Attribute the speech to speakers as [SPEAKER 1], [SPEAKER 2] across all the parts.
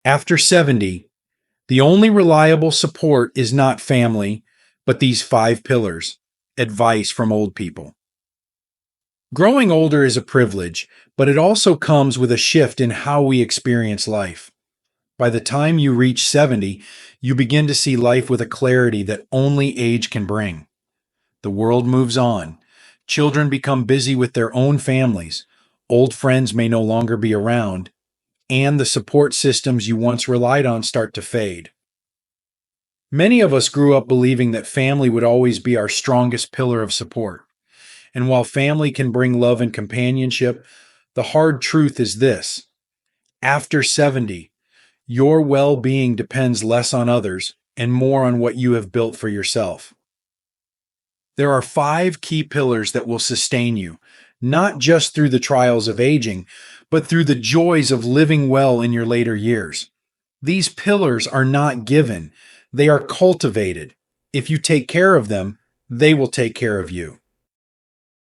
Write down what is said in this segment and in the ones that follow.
[SPEAKER 1] After 70, the only reliable support is not family, but these five pillars, advice from old people. Growing older is a privilege, but it also comes with a shift in how we experience life. By the time you reach 70, you begin to see life with a clarity that only age can bring. The world moves on. Children become busy with their own families. Old friends may no longer be around, and the support systems you once relied on start to fade. Many of us grew up believing that family would always be our strongest pillar of support. And while family can bring love and companionship, the hard truth is this: after 70, your well being depends less on others and more on what you have built for yourself. There are five key pillars that will sustain you, not just through the trials of aging, but through the joys of living well in your later years. These pillars are not given, they are cultivated. If you take care of them, they will take care of you.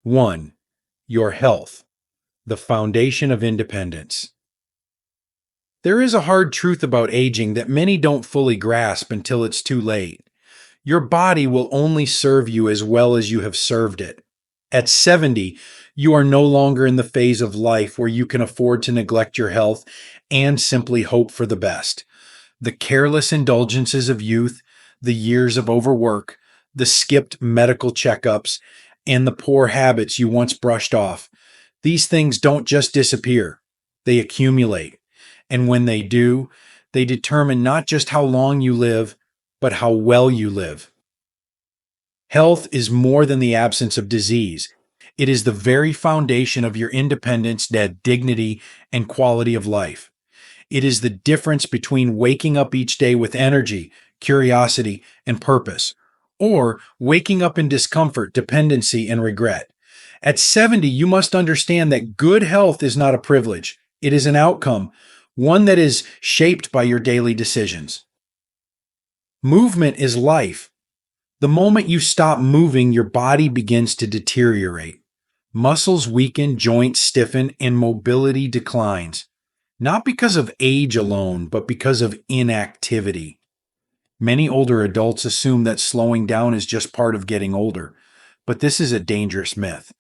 [SPEAKER 1] 1. Your health, the foundation of independence. There is a hard truth about aging that many don't fully grasp until it's too late. Your body will only serve you as well as you have served it. At 70, you are no longer in the phase of life where you can afford to neglect your health and simply hope for the best. The careless indulgences of youth, the years of overwork, the skipped medical checkups, and the poor habits you once brushed off, these things don't just disappear, they accumulate. And when they do, they determine not just how long you live, but how well you live. Health is more than the absence of disease. It is the very foundation of your independence, dignity, and quality of life. It is the difference between waking up each day with energy, curiosity, and purpose, or waking up in discomfort, dependency, and regret. At 70, you must understand that good health is not a privilege. It is an outcome, one that is shaped by your daily decisions. Movement is life. The moment you stop moving, your body begins to deteriorate. Muscles weaken, joints stiffen, and mobility declines. Not because of age alone, but because of inactivity. Many older adults assume that slowing down is just part of getting older, but this is a dangerous myth.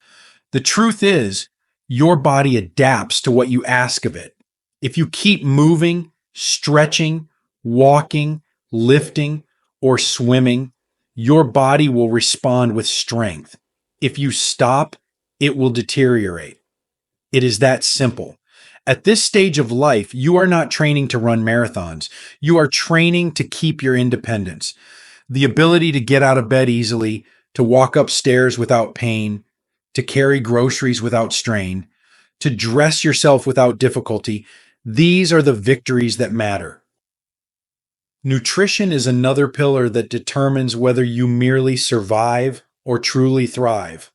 [SPEAKER 1] The truth is, your body adapts to what you ask of it. If you keep moving, stretching, walking, lifting, or swimming, your body will respond with strength. If you stop, it will deteriorate. It is that simple. At this stage of life, you are not training to run marathons. You are training to keep your independence. The ability to get out of bed easily, to walk upstairs without pain, to carry groceries without strain, to dress yourself without difficulty. These are the victories that matter. Nutrition is another pillar that determines whether you merely survive or truly thrive.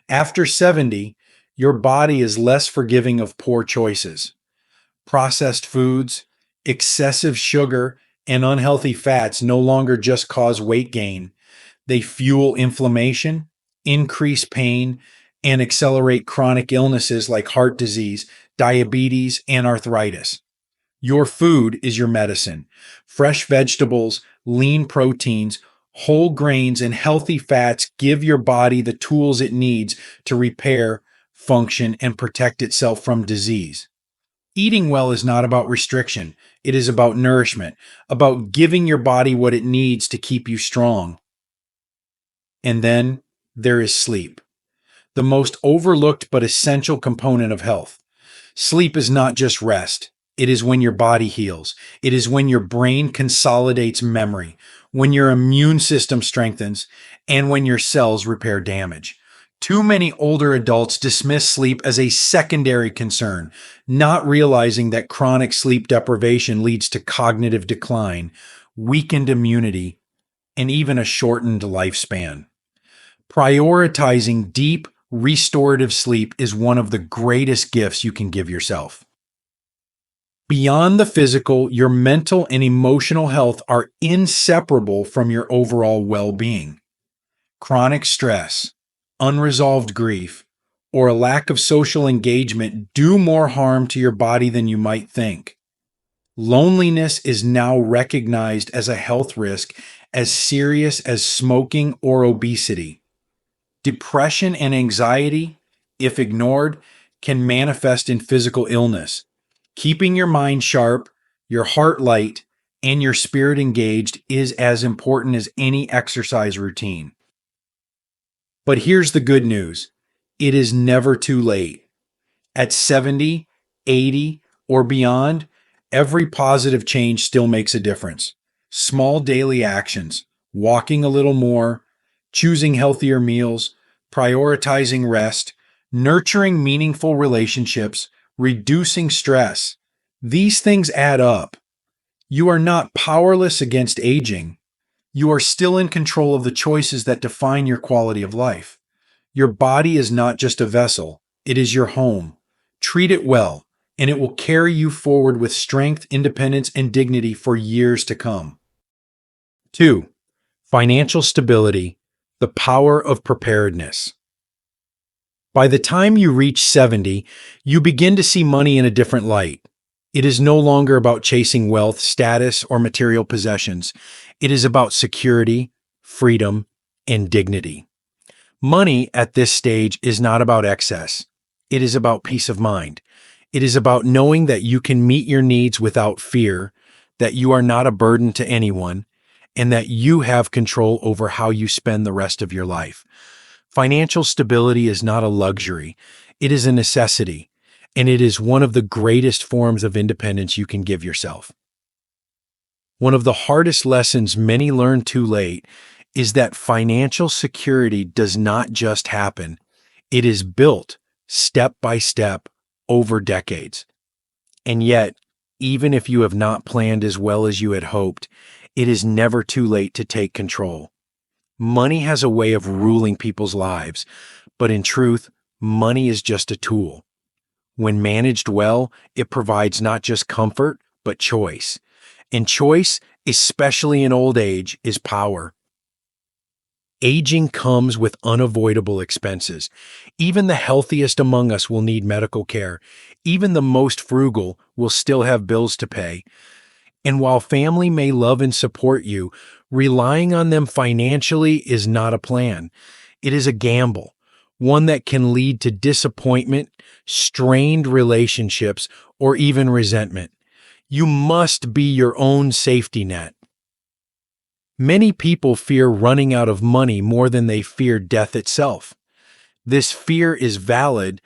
[SPEAKER 1] After 70, your body is less forgiving of poor choices. Processed foods, excessive sugar, and unhealthy fats no longer just cause weight gain. They fuel inflammation, increase pain, and accelerate chronic illnesses like heart disease, diabetes, and arthritis. Your food is your medicine. Fresh vegetables, lean proteins, whole grains, and healthy fats give your body the tools it needs to repair, function, and protect itself from disease. Eating well is not about restriction. It is about nourishment, about giving your body what it needs to keep you strong. And then there is sleep, the most overlooked but essential component of health. Sleep is not just rest. It is when your body heals. It is when your brain consolidates memory, when your immune system strengthens, and when your cells repair damage. Too many older adults dismiss sleep as a secondary concern, not realizing that chronic sleep deprivation leads to cognitive decline, weakened immunity, and even a shortened lifespan. Prioritizing deep, restorative sleep is one of the greatest gifts you can give yourself. Beyond the physical, your mental and emotional health are inseparable from your overall well-being. Chronic stress, unresolved grief, or a lack of social engagement do more harm to your body than you might think. Loneliness is now recognized as a health risk as serious as smoking or obesity. Depression and anxiety, if ignored, can manifest in physical illness. Keeping your mind sharp, your heart light, and your spirit engaged is as important as any exercise routine. But here's the good news: it is never too late. At 70, 80, or beyond, every positive change still makes a difference. Small daily actions, walking a little more, choosing healthier meals, prioritizing rest, nurturing meaningful relationships, reducing stress. These things add up. You are not powerless against aging. You are still in control of the choices that define your quality of life. Your body is not just a vessel, it is your home. Treat it well, and it will carry you forward with strength, independence, and dignity for years to come. 2. Financial stability, the power of preparedness. By the time you reach 70, you begin to see money in a different light. It is no longer about chasing wealth, status, or material possessions. It is about security, freedom, and dignity. Money at this stage is not about excess. It is about peace of mind. It is about knowing that you can meet your needs without fear, that you are not a burden to anyone, and that you have control over how you spend the rest of your life. Financial stability is not a luxury. It is a necessity, and it is one of the greatest forms of independence you can give yourself. One of the hardest lessons many learn too late is that financial security does not just happen. It is built step by step over decades. And yet, even if you have not planned as well as you had hoped, it is never too late to take control. Money has a way of ruling people's lives, but in truth, money is just a tool. When managed well, it provides not just comfort, but choice. And choice, especially in old age, is power. Aging comes with unavoidable expenses. Even the healthiest among us will need medical care. Even the most frugal will still have bills to pay. And while family may love and support you, relying on them financially is not a plan. It is a gamble, one that can lead to disappointment, strained relationships, or even resentment. You must be your own safety net. Many people fear running out of money more than they fear death itself. This fear is valid,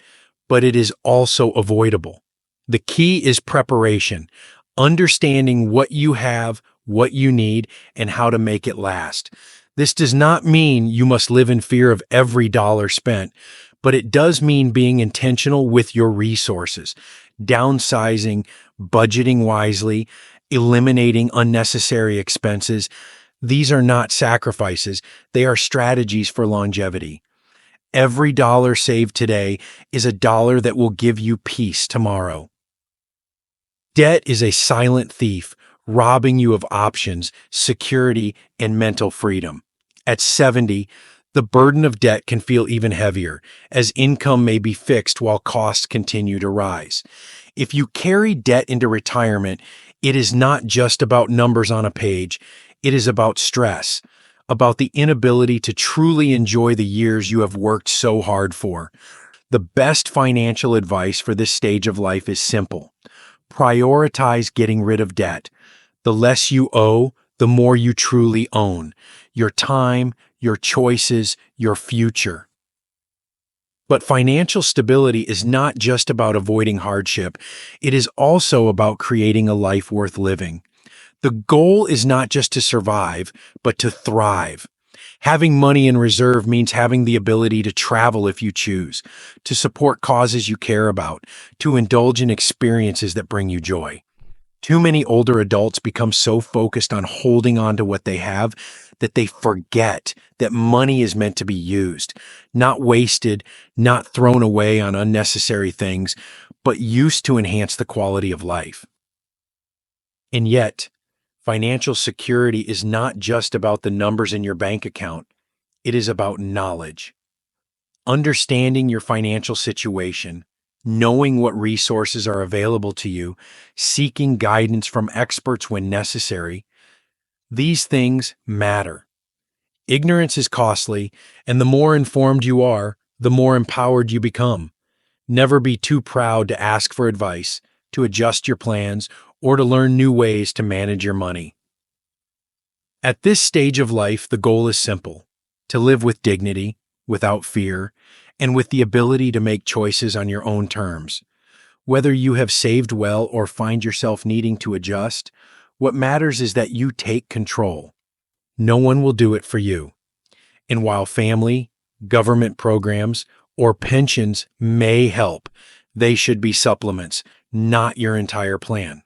[SPEAKER 1] but it is also avoidable. The key is preparation, understanding what you have, what you need, and how to make it last. This does not mean you must live in fear of every dollar spent, but it does mean being intentional with your resources, downsizing, budgeting wisely, eliminating unnecessary expenses. These are not sacrifices, they are strategies for longevity. Every dollar saved today is a dollar that will give you peace tomorrow. Debt is a silent thief, robbing you of options, security, and mental freedom. At 70, the burden of debt can feel even heavier, as income may be fixed while costs continue to rise. If you carry debt into retirement, it is not just about numbers on a page. It is about stress, about the inability to truly enjoy the years you have worked so hard for. The best financial advice for this stage of life is simple. Prioritize getting rid of debt. The less you owe, the more you truly own. Your time, your choices, your future. But financial stability is not just about avoiding hardship. It is also about creating a life worth living. The goal is not just to survive, but to thrive. Having money in reserve means having the ability to travel if you choose, to support causes you care about, to indulge in experiences that bring you joy. Too many older adults become so focused on holding on to what they have that they forget that money is meant to be used, not wasted, not thrown away on unnecessary things, but used to enhance the quality of life. And yet, financial security is not just about the numbers in your bank account. It is about knowledge. Understanding your financial situation, knowing what resources are available to you, seeking guidance from experts when necessary. These things matter. Ignorance is costly, and the more informed you are, the more empowered you become. Never be too proud to ask for advice, to adjust your plans, or to learn new ways to manage your money. At this stage of life, the goal is simple: to live with dignity, without fear, and with the ability to make choices on your own terms. Whether you have saved well or find yourself needing to adjust, what matters is that you take control. No one will do it for you. And while family, government programs, or pensions may help, they should be supplements, not your entire plan.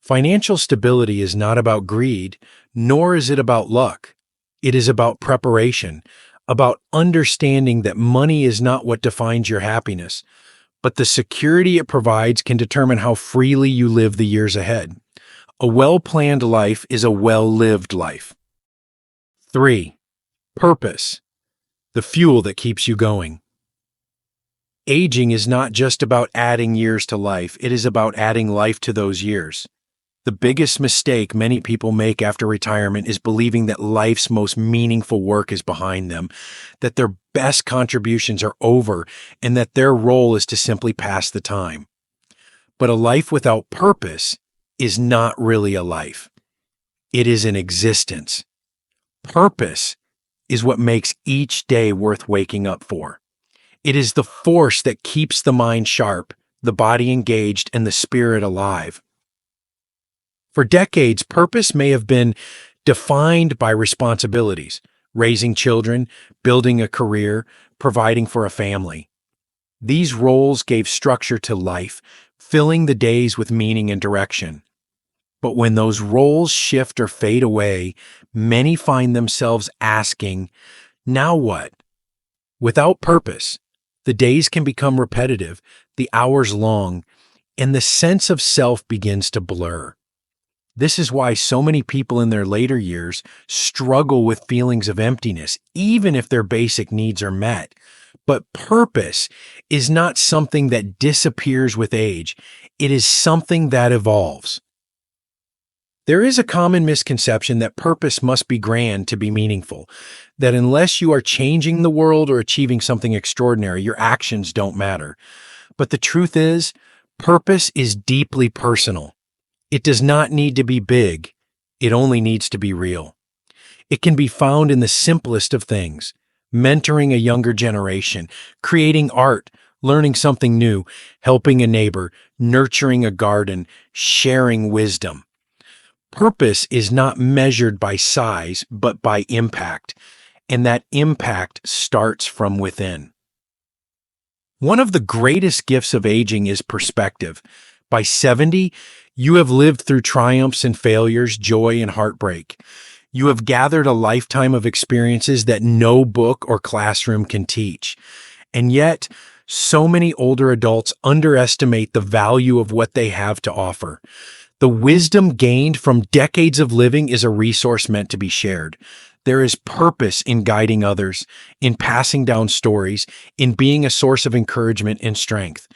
[SPEAKER 1] Financial stability is not about greed, nor is it about luck. It is about preparation, about understanding that money is not what defines your happiness, but the security it provides can determine how freely you live the years ahead. A well-planned life is a well-lived life. 3. Purpose, the fuel that keeps you going. Aging is not just about adding years to life, it is about adding life to those years. The biggest mistake many people make after retirement is believing that life's most meaningful work is behind them, that their best contributions are over, and that their role is to simply pass the time. But a life without purpose is not really a life. It is an existence. Purpose is what makes each day worth waking up for. It is the force that keeps the mind sharp, the body engaged, and the spirit alive. For decades, purpose may have been defined by responsibilities: raising children, building a career, providing for a family. These roles gave structure to life, filling the days with meaning and direction. But when those roles shift or fade away, many find themselves asking, now what? Without purpose, the days can become repetitive, the hours long, and the sense of self begins to blur. This is why so many people in their later years struggle with feelings of emptiness, even if their basic needs are met. But purpose is not something that disappears with age. It is something that evolves. There is a common misconception that purpose must be grand to be meaningful, that unless you are changing the world or achieving something extraordinary, your actions don't matter. But the truth is, purpose is deeply personal. It does not need to be big. It only needs to be real. It can be found in the simplest of things: mentoring a younger generation, creating art, learning something new, helping a neighbor, nurturing a garden, sharing wisdom. Purpose is not measured by size, but by impact, and that impact starts from within. One of the greatest gifts of aging is perspective. By 70, you have lived through triumphs and failures, joy and heartbreak. You have gathered a lifetime of experiences that no book or classroom can teach. And yet, so many older adults underestimate the value of what they have to offer. The wisdom gained from decades of living is a resource meant to be shared. There is purpose in guiding others, in passing down stories, in being a source of encouragement and strength.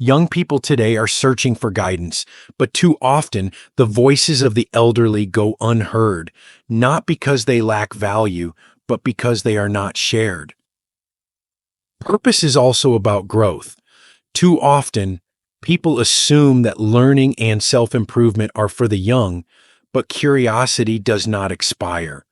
[SPEAKER 1] Young people today are searching for guidance, but too often the voices of the elderly go unheard, not because they lack value, but because they are not shared. Purpose is also about growth. Too often, people assume that learning and self-improvement are for the young, but curiosity does not expire.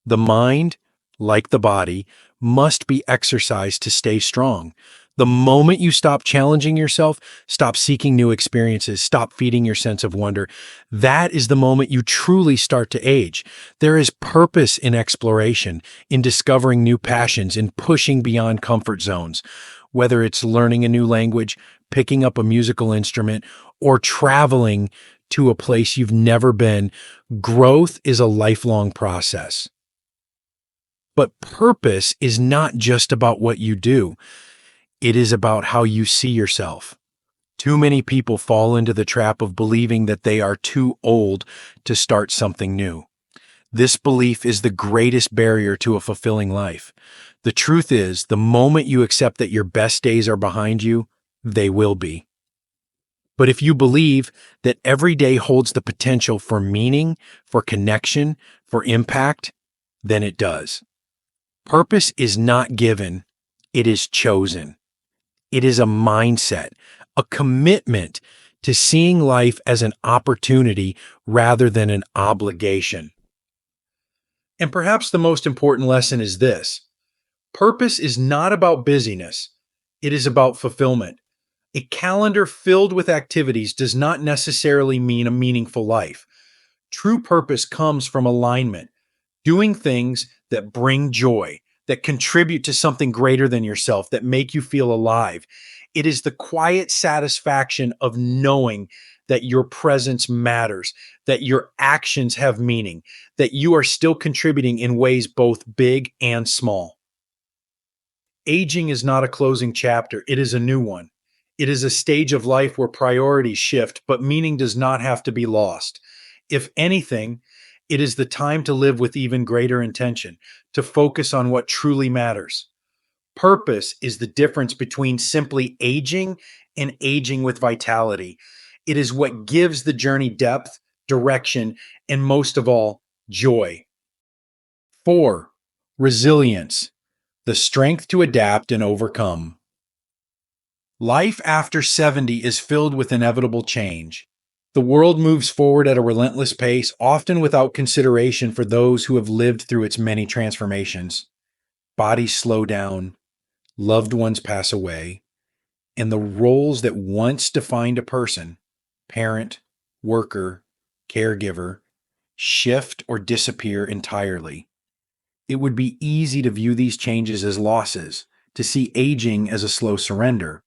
[SPEAKER 1] The mind, like the body, must be exercised to stay strong. The moment you stop challenging yourself, stop seeking new experiences, stop feeding your sense of wonder, that is the moment you truly start to age. There is purpose in exploration, in discovering new passions, in pushing beyond comfort zones. Whether it's learning a new language, picking up a musical instrument, or traveling to a place you've never been, growth is a lifelong process. But purpose is not just about what you do. It is about how you see yourself. Too many people fall into the trap of believing that they are too old to start something new. This belief is the greatest barrier to a fulfilling life. The truth is, the moment you accept that your best days are behind you, they will be. But if you believe that every day holds the potential for meaning, for connection, for impact, then it does. Purpose is not given, it is chosen. It is a mindset, a commitment to seeing life as an opportunity rather than an obligation. And perhaps the most important lesson is this: purpose is not about busyness, it is about fulfillment. A calendar filled with activities does not necessarily mean a meaningful life. True purpose comes from alignment, doing things that bring joy, that contribute to something greater than yourself, that make you feel alive. It is the quiet satisfaction of knowing that your presence matters, that your actions have meaning, that you are still contributing in ways both big and small. Aging is not a closing chapter, it is a new one. It is a stage of life where priorities shift, but meaning does not have to be lost. If anything, it is the time to live with even greater intention, to focus on what truly matters. Purpose is the difference between simply aging and aging with vitality. It is what gives the journey depth, direction, and most of all, joy. 4. Resilience, the strength to adapt and overcome. Life after 70 is filled with inevitable change. The world moves forward at a relentless pace, often without consideration for those who have lived through its many transformations. Bodies slow down, loved ones pass away, and the roles that once defined a person, parent, worker, caregiver, shift or disappear entirely. It would be easy to view these changes as losses, to see aging as a slow surrender.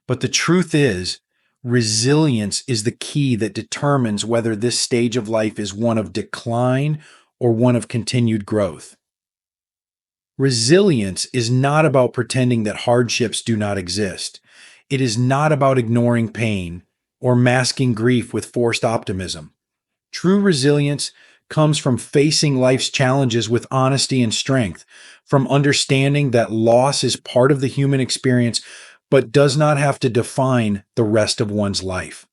[SPEAKER 1] But the truth is, resilience is the key that determines whether this stage of life is one of decline or one of continued growth. Resilience is not about pretending that hardships do not exist. It is not about ignoring pain or masking grief with forced optimism. True resilience comes from facing life's challenges with honesty and strength, from understanding that loss is part of the human experience but does not have to define the rest of one's life.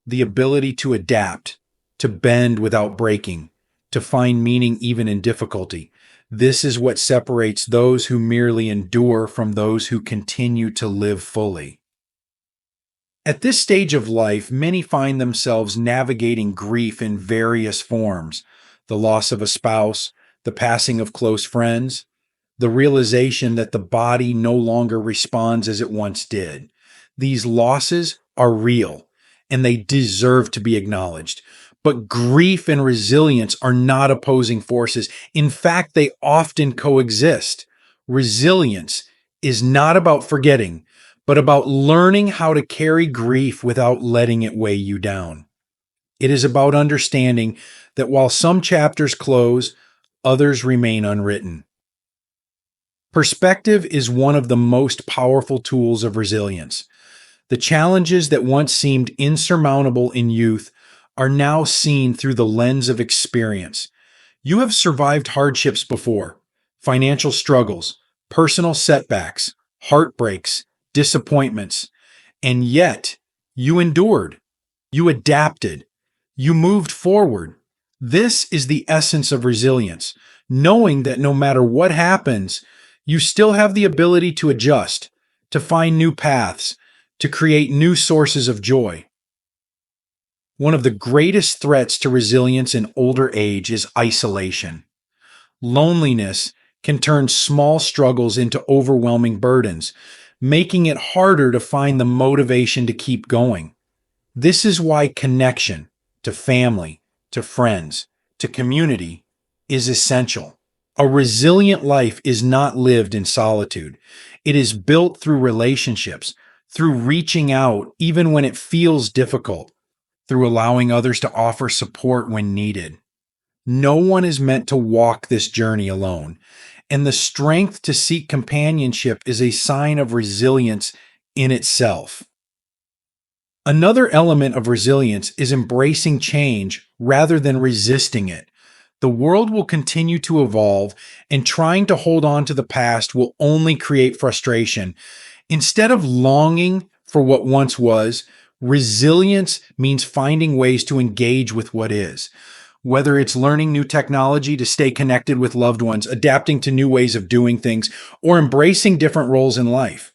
[SPEAKER 1] The ability to adapt, to bend without breaking, to find meaning even in difficulty. This is what separates those who merely endure from those who continue to live fully. At this stage of life, many find themselves navigating grief in various forms: the loss of a spouse, the passing of close friends, the realization that the body no longer responds as it once did. These losses are real, and they deserve to be acknowledged. But grief and resilience are not opposing forces. In fact, they often coexist. Resilience is not about forgetting, but about learning how to carry grief without letting it weigh you down. It is about understanding that while some chapters close, others remain unwritten. Perspective is one of the most powerful tools of resilience. The challenges that once seemed insurmountable in youth are now seen through the lens of experience. You have survived hardships before: financial struggles, personal setbacks, heartbreaks, disappointments, and yet you endured, you adapted, you moved forward. This is the essence of resilience, knowing that no matter what happens, you still have the ability to adjust, to find new paths, to create new sources of joy. One of the greatest threats to resilience in older age is isolation. Loneliness can turn small struggles into overwhelming burdens, making it harder to find the motivation to keep going. This is why connection to family, to friends, to community is essential. A resilient life is not lived in solitude. It is built through relationships, through reaching out even when it feels difficult, through allowing others to offer support when needed. No one is meant to walk this journey alone, and the strength to seek companionship is a sign of resilience in itself. Another element of resilience is embracing change rather than resisting it. The world will continue to evolve, and trying to hold on to the past will only create frustration. Instead of longing for what once was. Resilience means finding ways to engage with what is. Whether it's learning new technology to stay connected with loved ones, adapting to new ways of doing things, or embracing different roles in life.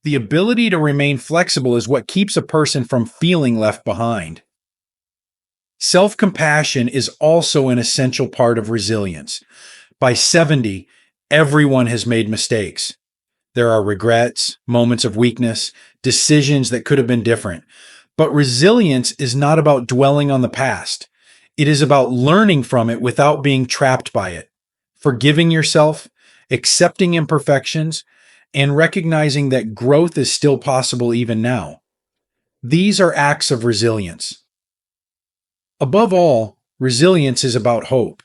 [SPEAKER 1] The ability to remain flexible is what keeps a person from feeling left behind. Self-compassion is also an essential part of resilience. By 70, everyone has made mistakes. There are regrets, moments of weakness, decisions that could have been different. But resilience is not about dwelling on the past. It is about learning from it without being trapped by it, forgiving yourself, accepting imperfections, and recognizing that growth is still possible even now. These are acts of resilience. Above all, resilience is about hope.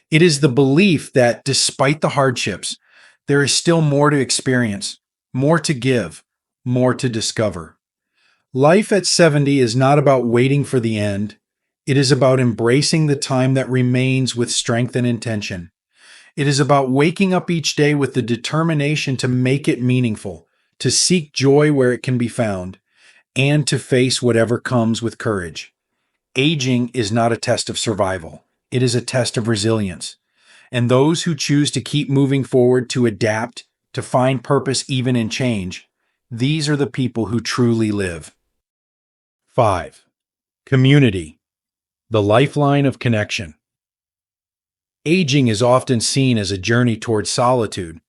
[SPEAKER 1] It is the belief that despite the hardships, there is still more to experience, more to give, more to discover. Life at 70 is not about waiting for the end. It is about embracing the time that remains with strength and intention. It is about waking up each day with the determination to make it meaningful, to seek joy where it can be found, and to face whatever comes with courage. Aging is not a test of survival. It is a test of resilience. And those who choose to keep moving forward, to adapt, to find purpose even in change, these are the people who truly live. 5. Community, the lifeline of connection. Aging is often seen as a journey towards solitude,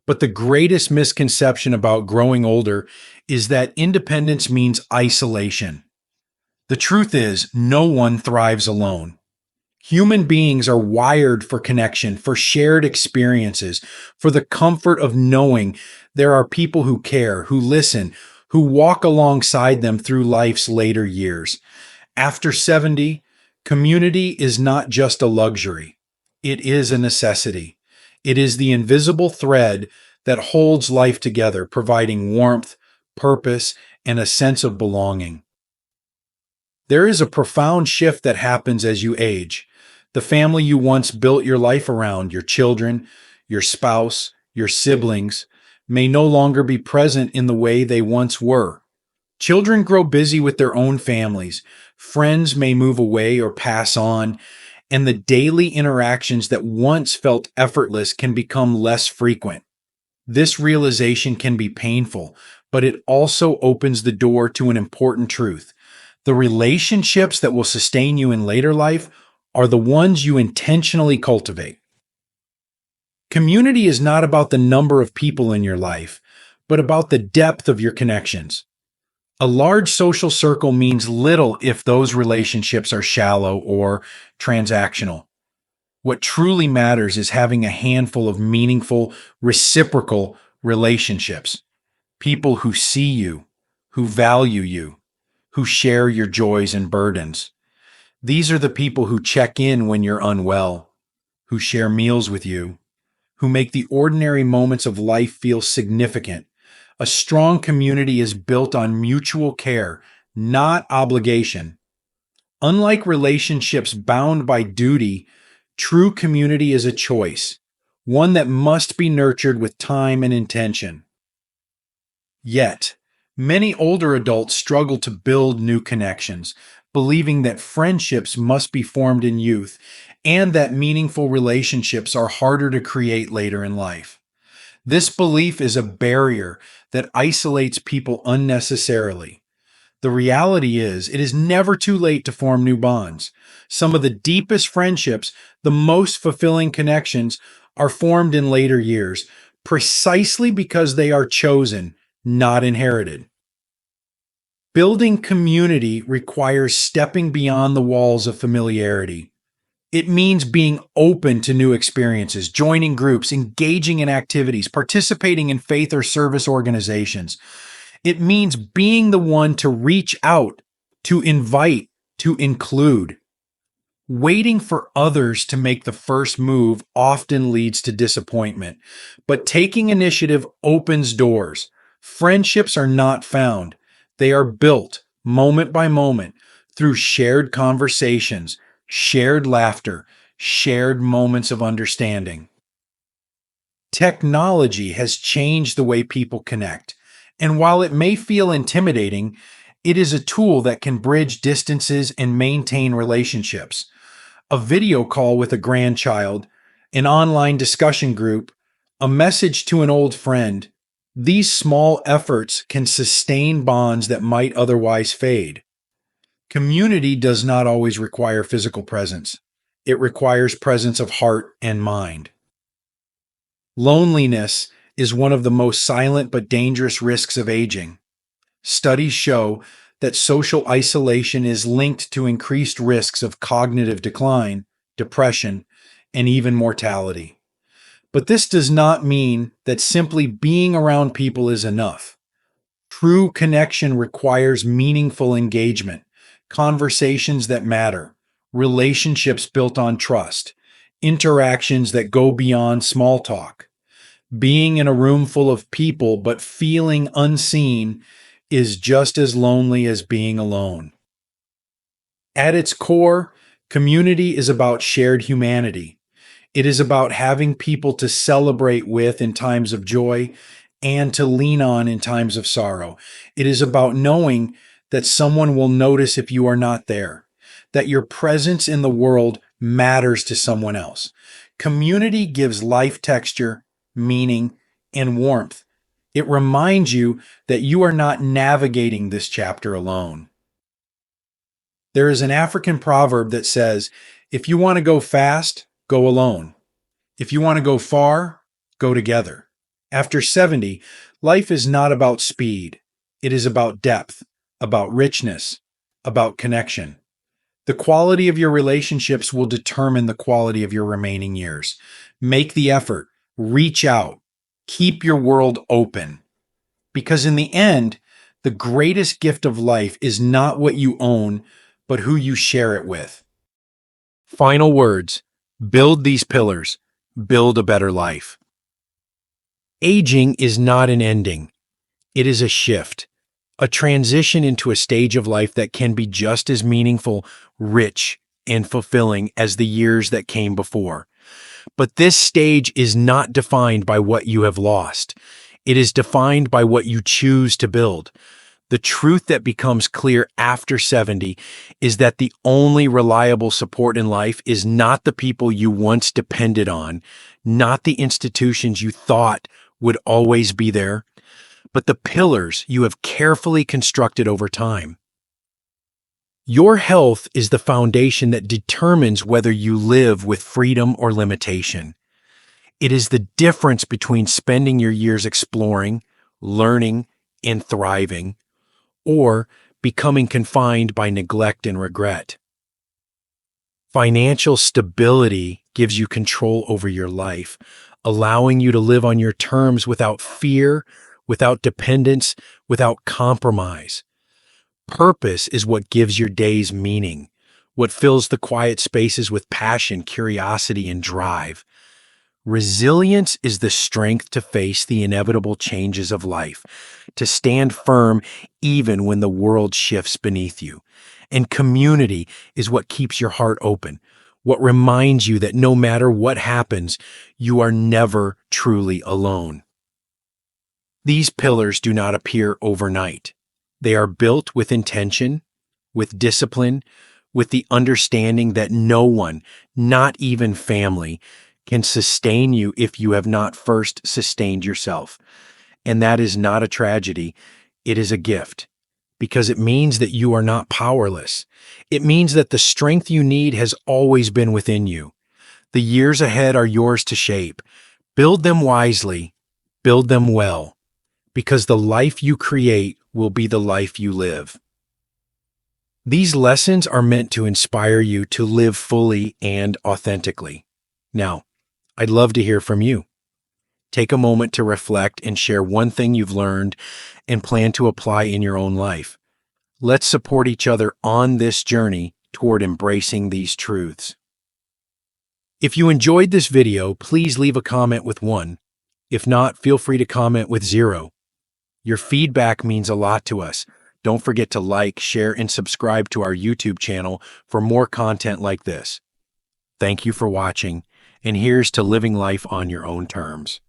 [SPEAKER 1] but the greatest misconception about growing older is that independence means isolation. The truth is, no one thrives alone. Human beings are wired for connection, for shared experiences, for the comfort of knowing there are people who care, who listen, who walk alongside them through life's later years. After 70, community is not just a luxury. It is a necessity. It is the invisible thread that holds life together, providing warmth, purpose, and a sense of belonging. There is a profound shift that happens as you age. The family you once built your life around, your children, your spouse, your siblings, may no longer be present in the way they once were. Children grow busy with their own families. Friends may move away or pass on, and the daily interactions that once felt effortless can become less frequent. This realization can be painful, but it also opens the door to an important truth. The relationships that will sustain you in later life are the ones you intentionally cultivate. Community is not about the number of people in your life, but about the depth of your connections. A large social circle means little if those relationships are shallow or transactional. What truly matters is having a handful of meaningful, reciprocal relationships. People who see you, who value you, who share your joys and burdens. These are the people who check in when you're unwell, who share meals with you, who make the ordinary moments of life feel significant. A strong community is built on mutual care, not obligation. Unlike relationships bound by duty, true community is a choice, one that must be nurtured with time and intention. Yet, many older adults struggle to build new connections, believing that friendships must be formed in youth and that meaningful relationships are harder to create later in life. This belief is a barrier that isolates people unnecessarily. The reality is, it is never too late to form new bonds. Some of the deepest friendships, the most fulfilling connections, are formed in later years, precisely because they are chosen, not inherited. Building community requires stepping beyond the walls of familiarity. It means being open to new experiences, joining groups, engaging in activities, participating in faith or service organizations. It means being the one to reach out, to invite, to include. Waiting for others to make the first move often leads to disappointment, but taking initiative opens doors. Friendships are not found. They are built moment by moment through shared conversations, shared laughter, shared moments of understanding. Technology has changed the way people connect, And while it may feel intimidating, it is a tool that can bridge distances and maintain relationships. A video call with a grandchild, an online discussion group, a message to an old friend. These small efforts can sustain bonds that might otherwise fade. Community does not always require physical presence. It requires presence of heart and mind. Loneliness is one of the most silent but dangerous risks of aging. Studies show that social isolation is linked to increased risks of cognitive decline, depression, and even mortality. But this does not mean that simply being around people is enough. True connection requires meaningful engagement, conversations that matter, relationships built on trust, interactions that go beyond small talk. Being in a room full of people but feeling unseen is just as lonely as being alone. At its core, community is about shared humanity. It is about having people to celebrate with in times of joy and to lean on in times of sorrow. It is about knowing that someone will notice if you are not there, that your presence in the world matters to someone else. Community gives life texture, meaning, and warmth. It reminds you that you are not navigating this chapter alone. There is an African proverb that says, if you want to go fast, go alone. If you want to go far, go together. After 70, life is not about speed. It is about depth, about richness, about connection. The quality of your relationships will determine the quality of your remaining years. Make the effort. Reach out. Keep your world open. Because in the end, the greatest gift of life is not what you own, but who you share it with. Final words. Build these pillars. Build a better life. Aging is not an ending. It is a shift, a transition into a stage of life that can be just as meaningful, rich, and fulfilling as the years that came before. But this stage is not defined by what you have lost. It is defined by what you choose to build. The truth that becomes clear after 70 is that the only reliable support in life is not the people you once depended on, not the institutions you thought would always be there, but the pillars you have carefully constructed over time. Your health is the foundation that determines whether you live with freedom or limitation. It is the difference between spending your years exploring, learning, and thriving, or becoming confined by neglect and regret. Financial stability gives you control over your life, allowing you to live on your terms without fear, without dependence, without compromise. Purpose is what gives your days meaning, what fills the quiet spaces with passion, curiosity, and drive. Resilience is the strength to face the inevitable changes of life, to stand firm even when the world shifts beneath you. And community is what keeps your heart open, what reminds you that no matter what happens, you are never truly alone. These pillars do not appear overnight. They are built with intention, with discipline, with the understanding that no one, not even family, can sustain you if you have not first sustained yourself. And that is not a tragedy, it is a gift, because it means that you are not powerless. It means that the strength you need has always been within you. The years ahead are yours to shape. Build them wisely, build them well, because the life you create will be the life you live. These lessons are meant to inspire you to live fully and authentically. Now, I'd love to hear from you. Take a moment to reflect and share one thing you've learned and plan to apply in your own life. Let's support each other on this journey toward embracing these truths. If you enjoyed this video, please leave a comment with 1. If not, feel free to comment with 0. Your feedback means a lot to us. Don't forget to like, share, and subscribe to our YouTube channel for more content like this. Thank you for watching, and here's to living life on your own terms.